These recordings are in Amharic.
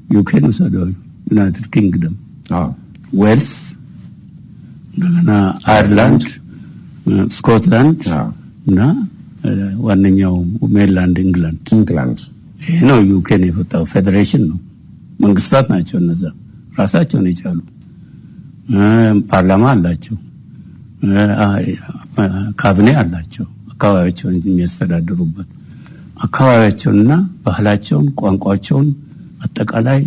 ዩኬን ወሰደው ዩናይትድ ኪንግደም ዌልስ እንደገና አየርላንድ ስኮትላንድ እና ዋነኛው ሜሪላንድ ኢንግላንድ ይሄ ነው ዩኬን የፈጣው ፌዴሬሽን ነው መንግስታት ናቸው እነዛ ራሳቸውን የቻሉ ፓርላማ አላቸው ካቢኔ አላቸው አካባቢያቸውን የሚያስተዳድሩበት አካባቢያቸውንና ባህላቸውን ቋንቋቸውን አጠቃላይ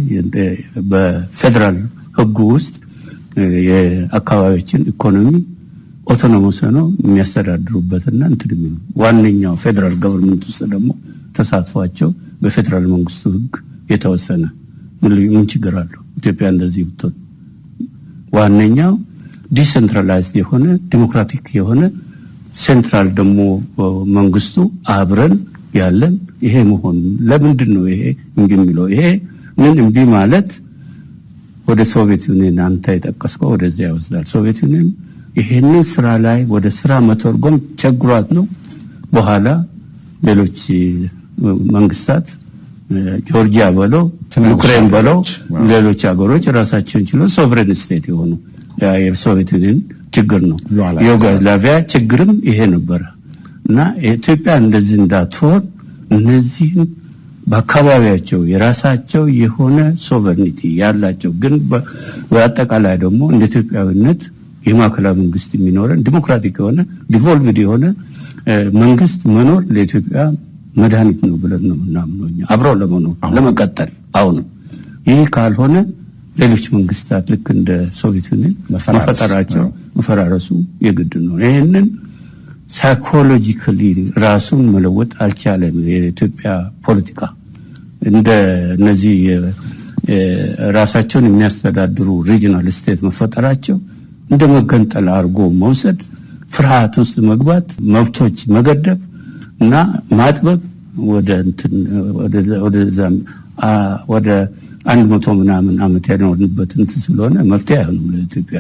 በፌደራል ህግ ውስጥ የአካባቢያችን ኢኮኖሚ ኦቶኖመስ ነው የሚያስተዳድሩበትና እንትም ዋነኛው ፌደራል ገቨርንመንት ውስጥ ደግሞ ተሳትፏቸው በፌደራል መንግስቱ ህግ የተወሰነ ምን ችግር አለው ኢትዮጵያ እንደዚህ ብትሆን ዋነኛው ዲሴንትራላይዝድ የሆነ ዲሞክራቲክ የሆነ ሴንትራል ደግሞ መንግስቱ አብረን ያለን ይሄ መሆን ለምንድን ነው ይሄ እንግሚለው ይሄ ምን እንቢ ማለት ወደ ሶቪየት ዩኒየን አንተ የጠቀስከው ወደዚያ ይወስዳል ሶቪየት ዩኒየን ይሄንን ስራ ላይ ወደ ስራ መተርጎም ቸግሯት ነው በኋላ ሌሎች መንግስታት ጆርጂያ በለው ዩክሬን በለው ሌሎች ሀገሮች ራሳቸውን ችለው ሶቨሬን ስቴት የሆኑ የሶቪየት ዩኒየን ችግር ነው ዩጎዝላቪያ ችግርም ይሄ ነበር እና ኢትዮጵያ እንደዚህ እንዳትሆን እነዚህ በአካባቢያቸው የራሳቸው የሆነ ሶቨሬኒቲ ያላቸው ግን በአጠቃላይ ደግሞ እንደ ኢትዮጵያዊነት የማዕከላዊ መንግስት የሚኖረን ዲሞክራቲክ የሆነ ዲቮልቭድ የሆነ መንግስት መኖር ለኢትዮጵያ መድኃኒት ነው ብለን ነው እናምነው አብረው ለመኖር ለመቀጠል አሁን ይህ ካልሆነ ሌሎች መንግስታት ልክ እንደ ሶቪየት ዩኒየን መፈጠራቸው መፈራረሱ የግድ ነው ይሄንን ሳይኮሎጂካሊ ራሱን መለወጥ አልቻለም የኢትዮጵያ ፖለቲካ እንደ እነዚህ ራሳቸውን የሚያስተዳድሩ ሪጂናል ስቴት መፈጠራቸው እንደ መገንጠል አርጎ መውሰድ ፍርሃት ውስጥ መግባት መብቶች መገደብ እና ማጥበብ ወደ 100 ምናምን አመት ያኖርንበት እንት ስለሆነ መፍትሄ አይሆንም ለኢትዮጵያ